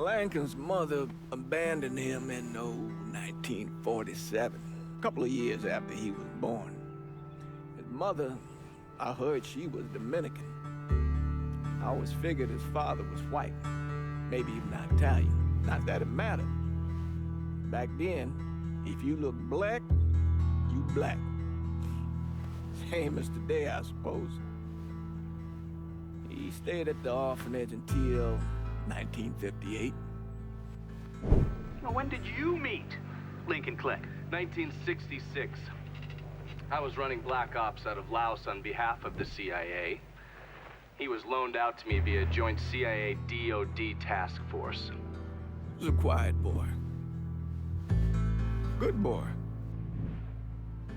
Lincoln's mother abandoned him in 1947, a couple of years after he was born. His mother, I heard she was Dominican. I always figured his father was white, maybe even Italian. Not that it mattered. Back then, if you look black, you black. Same as today, I suppose. He stayed at the orphanage until 1958. Now, when did you meet Lincoln Click? 1966. I was running Black Ops out of Laos on behalf of the CIA. He was loaned out to me via joint CIA-DOD task force. He was a quiet boy. Good boy.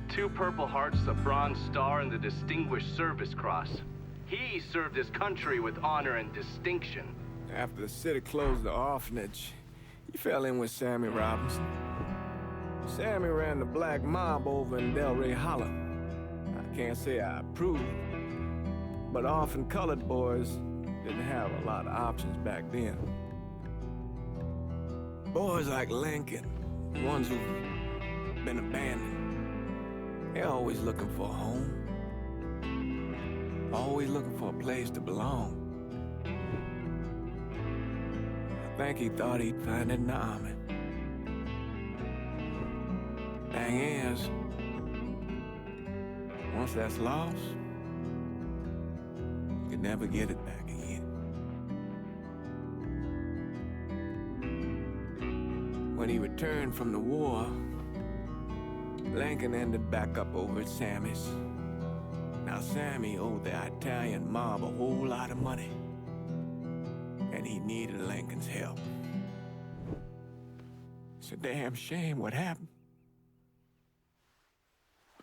2 Purple Hearts, a Bronze Star, and the Distinguished Service Cross. He served his country with honor and distinction. After the city closed the orphanage, he fell in with Sammy Robinson. Sammy ran the black mob over in Delray Hollow. I can't say I approved, but orphan colored boys didn't have a lot of options back then. Boys like Lincoln, the ones who've been abandoned, they're always looking for a home. Always looking for a place to belong. I think he thought he'd find it in the army. Thing is, once that's lost, you can never get it back again. When he returned from the war, Lincoln ended back up over at Sammy's. Now Sammy owed the Italian mob a whole lot of money, and he needed Lincoln's help. It's a damn shame what happened.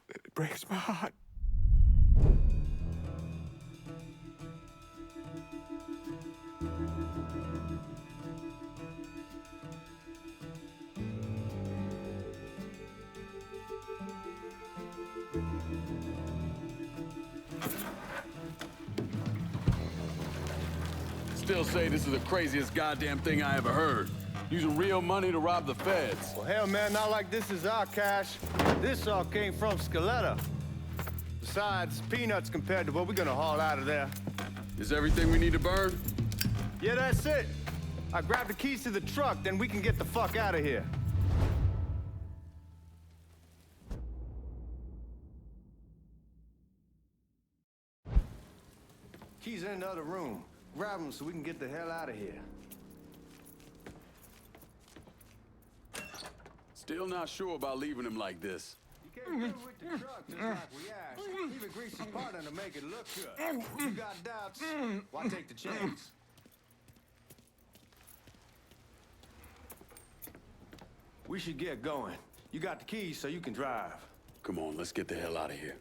It breaks my heart. Still say this is the craziest goddamn thing I ever heard. Using real money to rob the feds. Well, hell, man, not like this is our cash. This all came from Scaletta. Besides, peanuts compared to what we're gonna haul out of there. Is everything we need to burn? Yeah, that's it. I grabbed the keys to the truck, then we can get the fuck out of here. Keys in the other room. Grab them so we can get the hell out of here. Still not sure about leaving him like this. You came through with the truck just like we asked. Even greased the partner to make it look good. If you got doubts, why take the chance? We should get going. You got the keys so you can drive. Come on, let's get the hell out of here.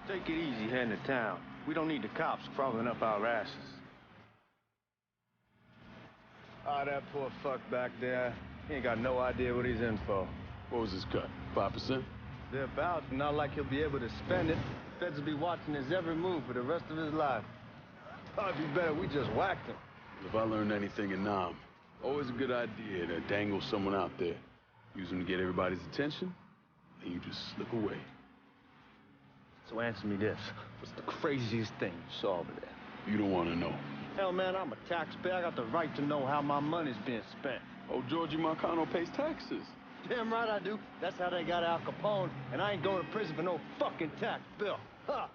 Take it easy heading to town. We don't need the cops crawling up our asses. Ah, that poor fuck back there. He ain't got no idea what he's in for. What was his cut? 5%? Thereabouts, not like he'll be able to spend it. Feds will be watching his every move for the rest of his life. Probably be better we just whacked him. If I learned anything in Nam, always a good idea to dangle someone out there. Use them to get everybody's attention, and you just slip away. So answer me this. What's the craziest thing you saw over there? You don't want to know. Hell, man, I'm a taxpayer. I got the right to know how my money's being spent. Oh, Georgie Marcano pays taxes. Damn right I do. That's how they got Al Capone, and I ain't going to prison for no fucking tax bill. Huh?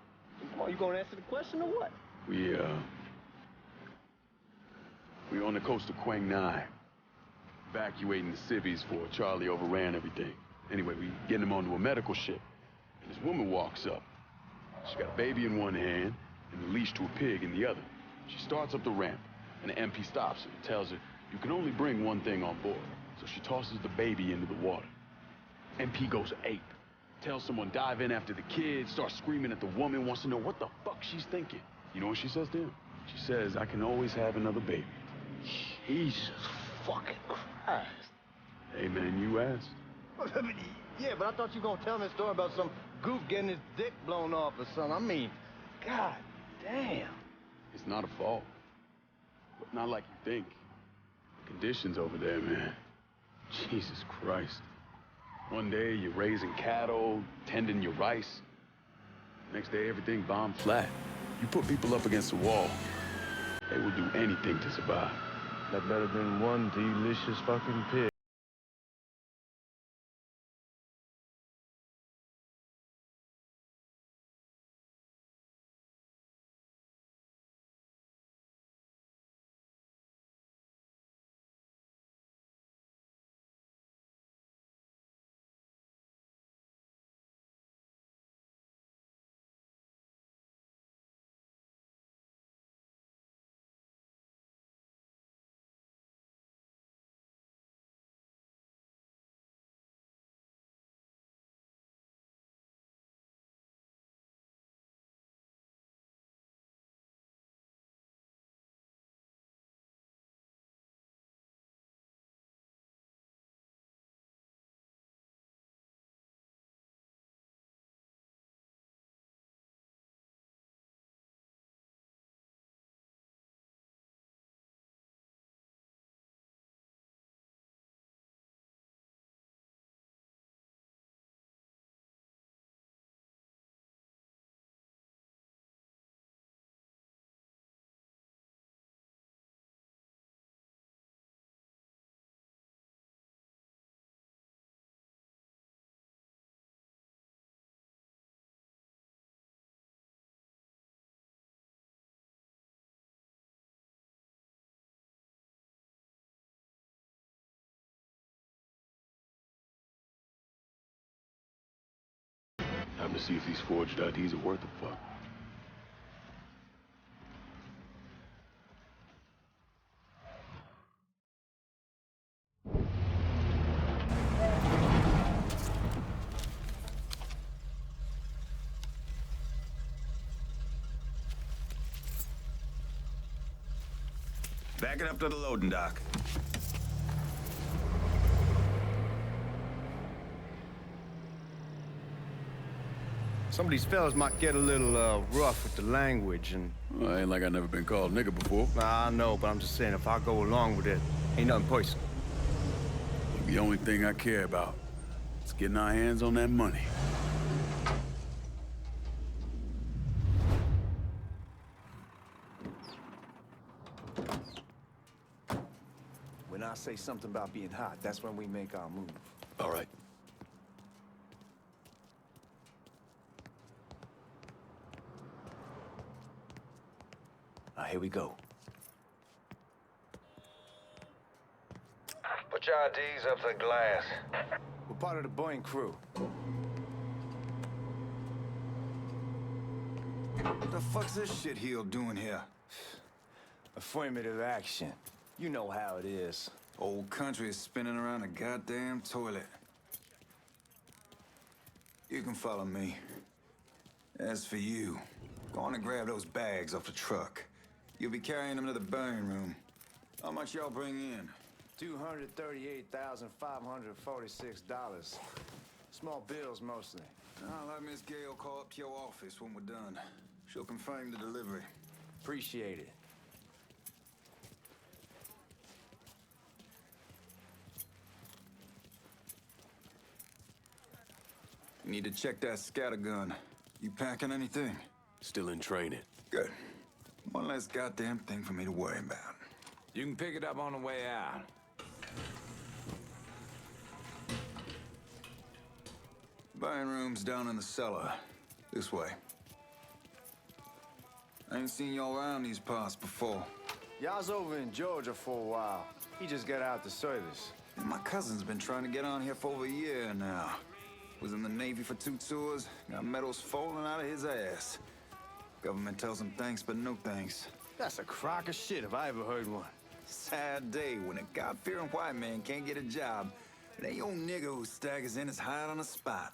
Come on, you gonna answer the question or what? We on the coast of Quang Nai, evacuating the civvies for Charlie overran everything. Anyway, we getting him onto a medical ship, and this woman walks up. She got a baby in one hand and a leash to a pig in the other. She starts up the ramp, and the MP stops her and tells her, you can only bring one thing on board. So she tosses the baby into the water. MP goes ape. Tell someone dive in after the kids, start screaming at the woman, wants to know what the fuck she's thinking. You know what she says to him? She says, I can always have another baby. Jesus fucking Christ. Hey, man, you asked. Yeah, but I thought you were gonna tell me a story about some goof getting his dick blown off or something. I mean, god damn. It's not a fault. But not like you think. The conditions over there, man. Jesus Christ. One day you're raising cattle, tending your rice. Next day everything bombed flat. You put people up against the wall, they will do anything to survive. That better than one delicious fucking pig. Time to see if these forged IDs are worth a fuck. Back it up to the loading dock. Some of these fellas might get a little rough with the language and... Well, ain't like I never been called nigga before. I know, but I'm just saying, if I go along with it, ain't nothing personal. The only thing I care about is getting our hands on that money. When I say something about being hot, that's when we make our move. All right. Here we go. Put your IDs up to the glass. We're part of the Boeing crew. What the fuck's this shitheel doing here? Affirmative action. You know how it is. Old country is spinning around a goddamn toilet. You can follow me. As for you, go on and grab those bags off the truck. You'll be carrying them to the burning room. How much y'all bring in? $238,546. Small bills, mostly. I'll let Miss Gale call up to your office when we're done. She'll confirm the delivery. Appreciate it. You need to check that scattergun. You packing anything? Still in training. Good. One less goddamn thing for me to worry about. You can pick it up on the way out. Buying rooms down in the cellar. This way. I ain't seen y'all around these parts before. Y'all's over in Georgia for a while. He just got out the service. And my cousin's been trying to get on here for over a year now. Was in the Navy for 2 tours, got medals falling out of his ass. Government tells him thanks, but no thanks. That's a crock of shit if I ever heard one. Sad day when a God-fearing white man can't get a job. And that old nigger who staggers in is hired on the spot.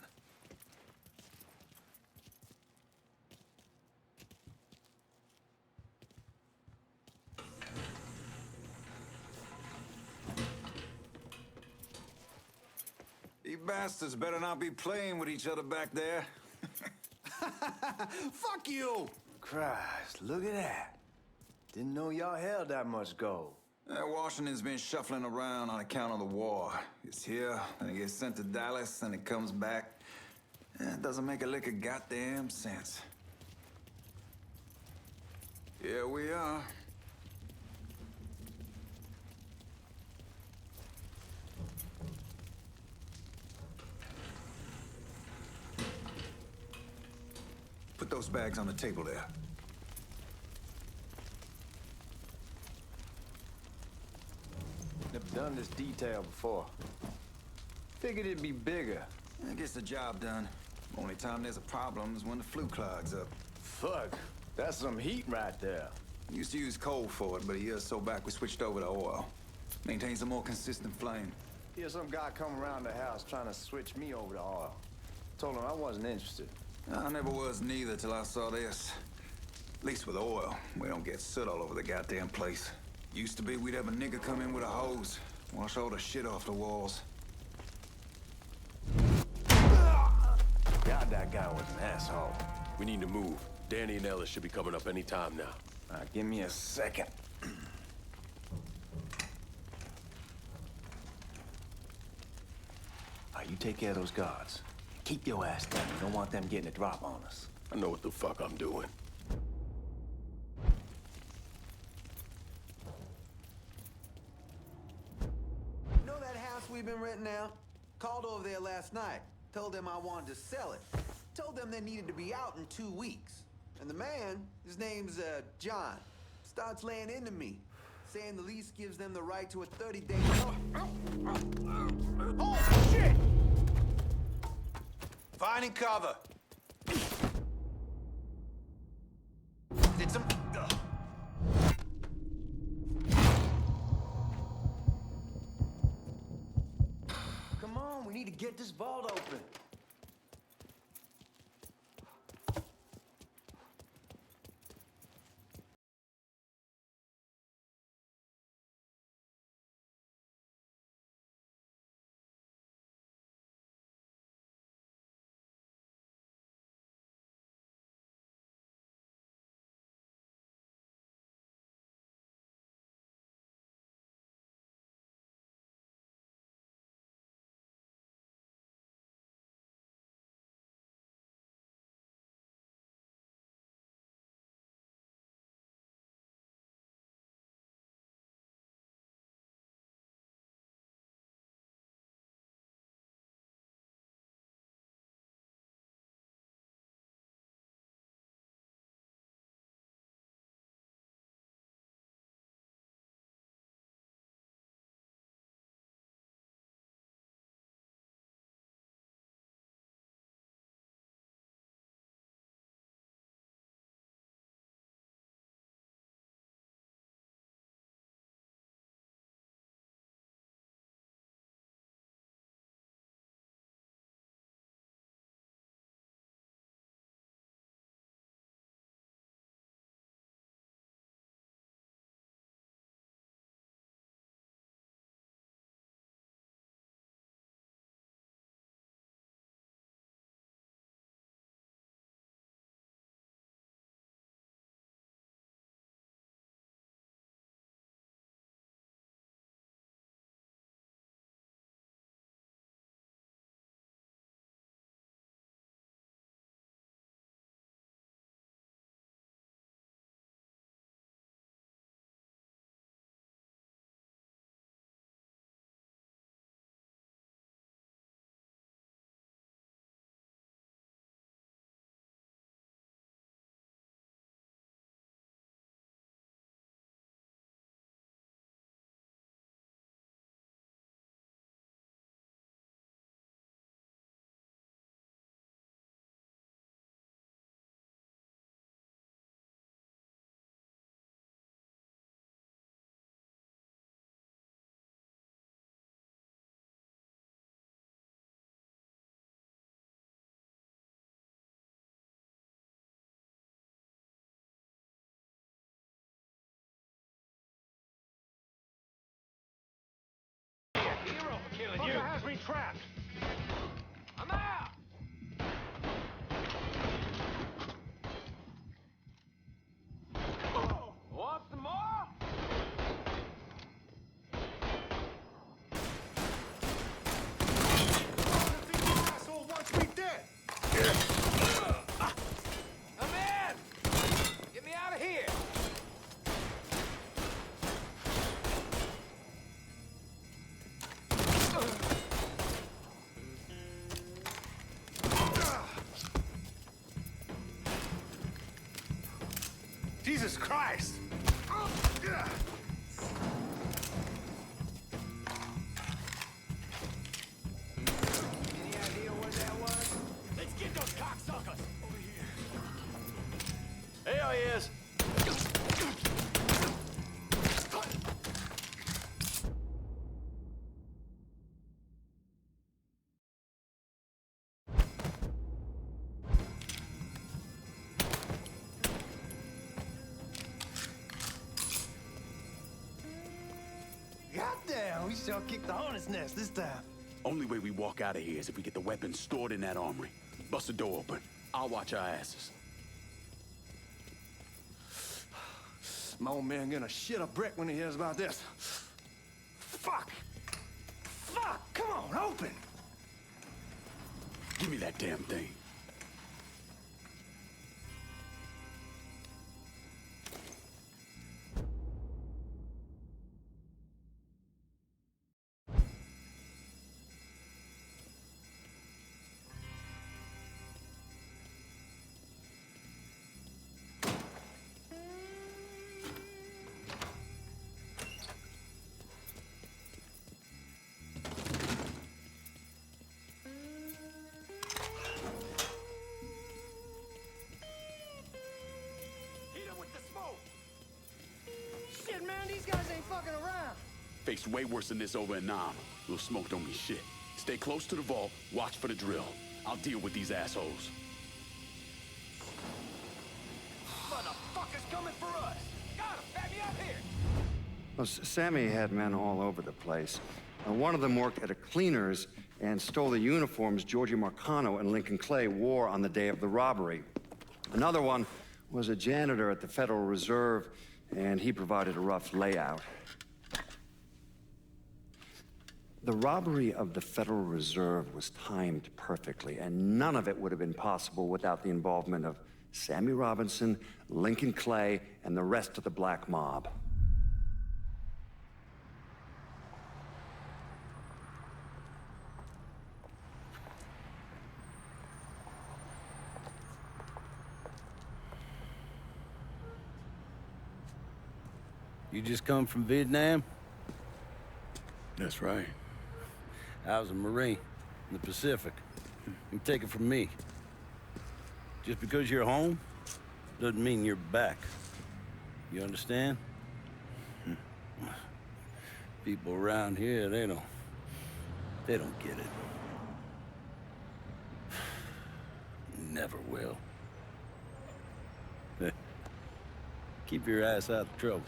bastards better not be playing with each other back there. Fuck you! Christ, look at that. Didn't know y'all held that much gold. Washington's been shuffling around on account of the war. It's here, then it gets sent to Dallas, then it comes back. It doesn't make a lick of goddamn sense. Here we are. Put those bags on the table there. Never done this detail before. Figured it'd be bigger. It gets the job done. Only time there's a problem is when the flue clogs up. Fuck, that's some heat right there. Used to use coal for it, but a year or so back we switched over to oil. Maintains a more consistent flame. Here's some guy come around the house trying to switch me over to oil. Told him I wasn't interested. I never was neither till I saw this. At least with oil, we don't get soot all over the goddamn place. Used to be we'd have a nigger come in with a hose, wash all the shit off the walls. God, that guy was an asshole. We need to move. Danny and Ellis should be coming up any time now. All right, give me a second. All right, you take care of those guards. Keep your ass down. You don't want them getting a drop on us. I know what the fuck I'm doing. Know that house we've been renting out? Called over there last night. Told them I wanted to sell it. Told them they needed to be out in 2 weeks. And the man, his name's John, starts laying into me, saying the lease gives them the right to a 30-day... Oh, shit! Finding cover. Did some... Come on, we need to get this vault open. Hero for killing you. Fucker has me trapped. Jesus Christ! Any idea what that was? Let's get those cocksuckers! Over here. There he is! Goddamn, we sure kicked the hornet's nest this time. Only way we walk out of here is if we get the weapons stored in that armory. Bust the door open. I'll watch our asses. My old man gonna shit a brick when he hears about this. Fuck! Fuck! Come on, open! Give me that damn thing. Shit, man, these guys ain't fucking around. Faced way worse than this over in Nam. Little smoke don't mean shit. Stay close to the vault, watch for the drill. I'll deal with these assholes. Motherfuckers coming for us! Got him! Back me up here! Well, Sammy had men all over the place. One of them worked at a cleaner's and stole the uniforms Georgie Marcano and Lincoln Clay wore on the day of the robbery. Another one was a janitor at the Federal Reserve, and he provided a rough layout. The robbery of the Federal Reserve was timed perfectly, and none of it would have been possible without the involvement of Sammy Robinson, Lincoln Clay, and the rest of the black mob. You just come from Vietnam? That's right. I was a Marine in the Pacific. You take it from me. Just because you're home doesn't mean you're back. You understand? People around here, they don't get it. Never will. Keep your ass out of trouble.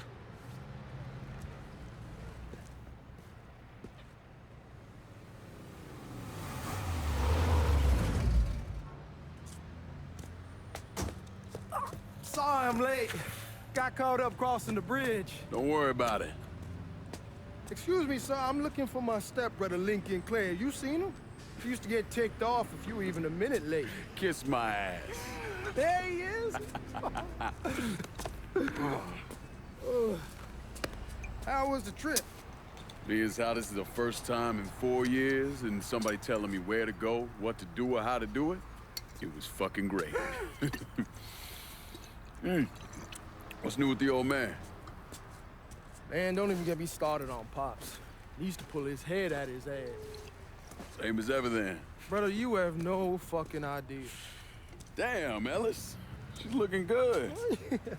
Sorry I'm late. Got caught up crossing the bridge. Don't worry about it. Excuse me, sir. I'm looking for my stepbrother, Lincoln Clay. You seen him? He used to get ticked off if you were even a minute late. Kiss my ass. There he is. How was the trip? Being as how this is the first time in 4 years and somebody telling me where to go, what to do, or how to do it, it was fucking great. What's new with the old man? Man, don't even get me started on Pops. He used to pull his head out his ass. Same as ever then. Brother, you have no fucking idea. Damn, Ellis. She's looking good.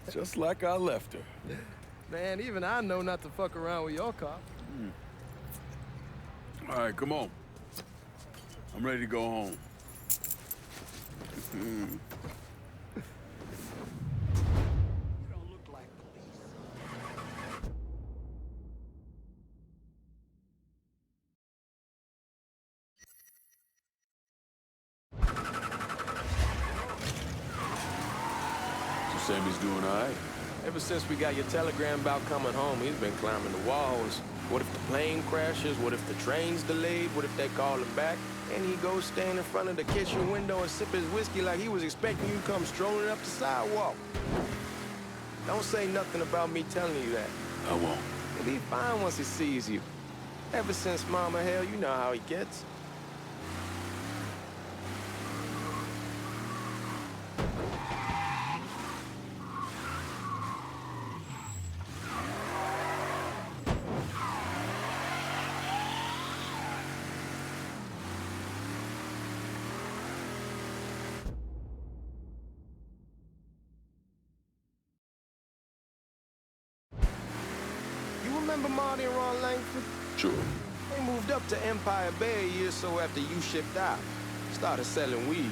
Just like I left her. Man, even I know not to fuck around with your cop. All right, come on. I'm ready to go home. Sammy's doing all right. Ever since we got your telegram about coming home, he's been climbing the walls. What if the plane crashes? What if the train's delayed? What if they call him back? And he goes stand in front of the kitchen window and sip his whiskey like he was expecting you to come strolling up the sidewalk. Don't say nothing about me telling you that. I won't. He'll be fine once he sees you. Ever since Mama Hell, you know how he gets. remember Marty and Ron Langford? Sure. They moved up to Empire Bay a year or so after you shipped out. Started selling weed.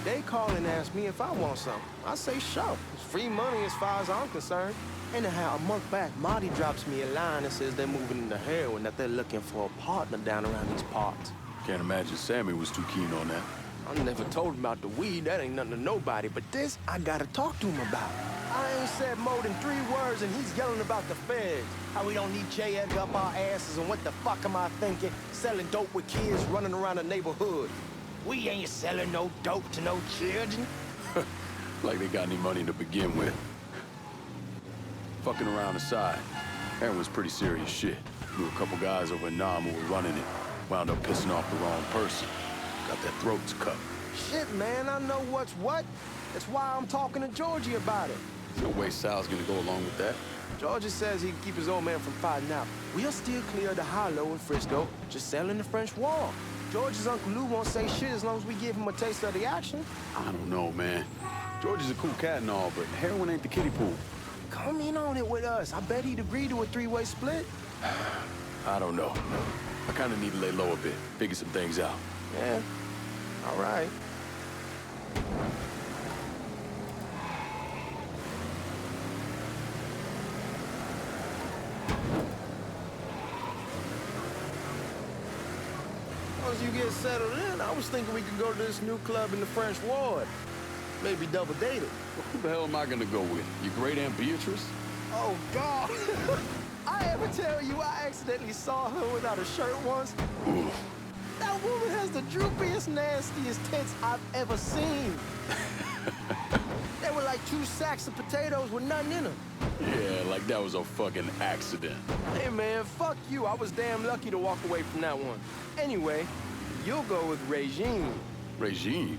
They call and ask me if I want something. I say sure. It's free money as far as I'm concerned. Anyhow, a month back, Marty drops me a line and says they're moving into heroin, that they're looking for a partner down around these parts. Can't imagine Sammy was too keen on that. I never told him about the weed. That ain't nothing to nobody. But this, I gotta talk to him about. I ain't said more than 3 words, and he's yelling about the feds. How we don't need J. Edgar up our asses, and what the fuck am I thinking? Selling dope with kids running around the neighborhood. We ain't selling no dope to no children. Like they got any money to begin with. Fucking around aside, heroin's pretty serious shit. Knew a couple guys over in Nam who were running it. Wound up pissing off the wrong person. Got their throats cut. Shit, man, I know what's what. That's why I'm talking to Georgie about it. No way Sal's gonna go along with that. Georgie says he can keep his old man from fighting out. We'll still clear the hollow in Frisco, just selling the French Wall. George's Uncle Lou won't say shit as long as we give him a taste of the action. I don't know, man. George is a cool cat and all, but heroin ain't the kiddie pool. Come in on it with us. I bet he'd agree to a 3-way split. I don't know. I kind of need to lay low a bit, figure some things out. Yeah, all right. Once you get settled in, I was thinking we could go to this new club in the French Ward. Maybe double date it. Who the hell am I gonna go with? Your great Aunt Beatrice? Oh, God. I ever tell you I accidentally saw her without a shirt once? Ooh. That woman has the droopiest, nastiest tits I've ever seen. They were like 2 sacks of potatoes with nothing in them. Yeah, like that was a fucking accident. Hey, man, fuck you. I was damn lucky to walk away from that one. Anyway, you'll go with Regine. Regine?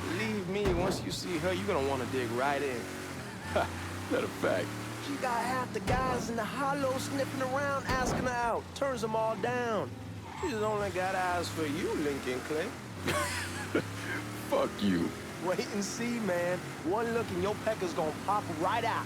Believe me, once you see her, you're gonna want to dig right in. Matter of fact. She got half the guys in the hollow sniffing around, asking her out. Turns them all down. She's only got eyes for you, Lincoln Clay. Fuck you. Wait and see, man. One look and your pecker's gonna pop right out.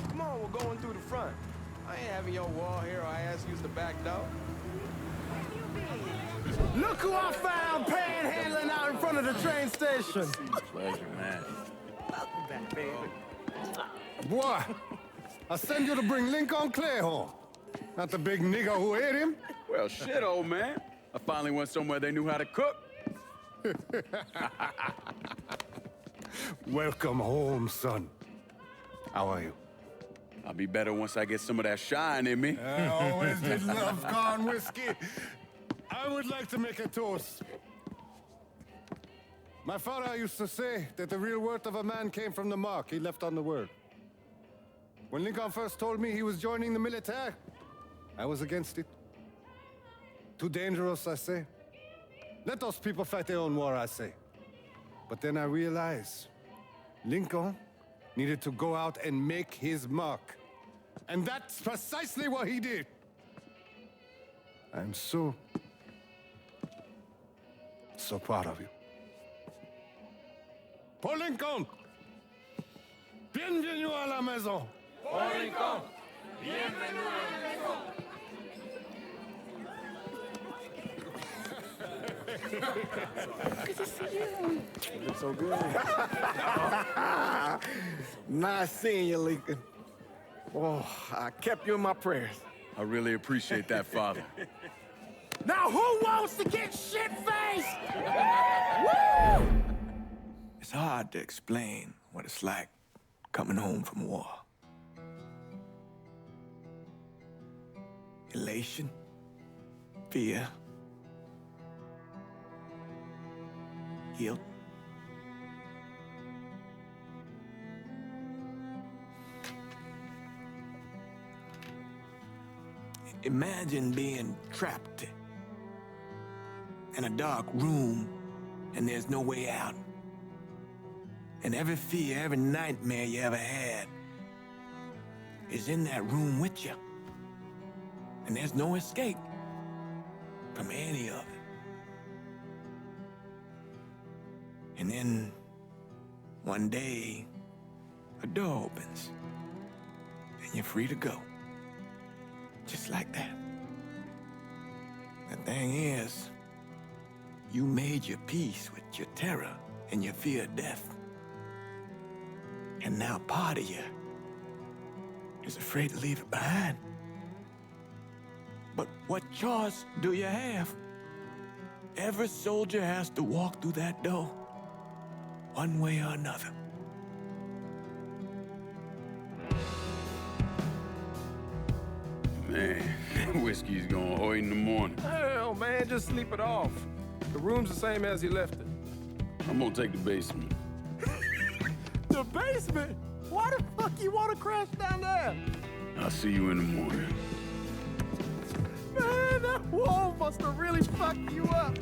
Come on, we're going through the front. I ain't having your wall here or I ask use the back door. Look who I found panhandling out in front of the train station. Pleasure, man. Welcome back, baby. Boy, I send you to bring Lincoln Clay home. Not the big nigger who ate him. Well, shit, old man. I finally went somewhere they knew how to cook. Welcome home, son. How are you? I'll be better once I get some of that shine in me. I always did love corn whiskey. I would like to make a toast. My father used to say that the real worth of a man came from the mark he left on the world. When Lincoln first told me he was joining the military, I was against it. Too dangerous, I say. Let those people fight their own war, I say. But then I realized Lincoln needed to go out and make his mark. And that's precisely what he did. I'm so proud of you. Paul Lincoln! Bienvenue à la maison! Paul Lincoln! Bienvenue à la maison! Good to see you. You look so good. Nice seeing you, Lincoln. Oh, I kept you in my prayers. I really appreciate that, Father. Now who wants to get shit-faced? Woo! It's hard to explain what it's like coming home from war. Elation, fear, guilt. Imagine being trapped in a dark room and there's no way out. And every fear, every nightmare you ever had is in that room with you. And there's no escape from any of it. And then one day, a door opens and you're free to go. Just like that. The thing is, you made your peace with your terror and your fear of death. And now part of you is afraid to leave it behind. But what choice do you have? Every soldier has to walk through that door, one way or another. Man, whiskey's going hoy in the morning. Hell, man, just sleep it off. The room's the same as he left it. I'm gonna take the basement. The basement? Why the fuck you want to crash down there? I'll see you in the morning. Man, that wall must have really fucked you up.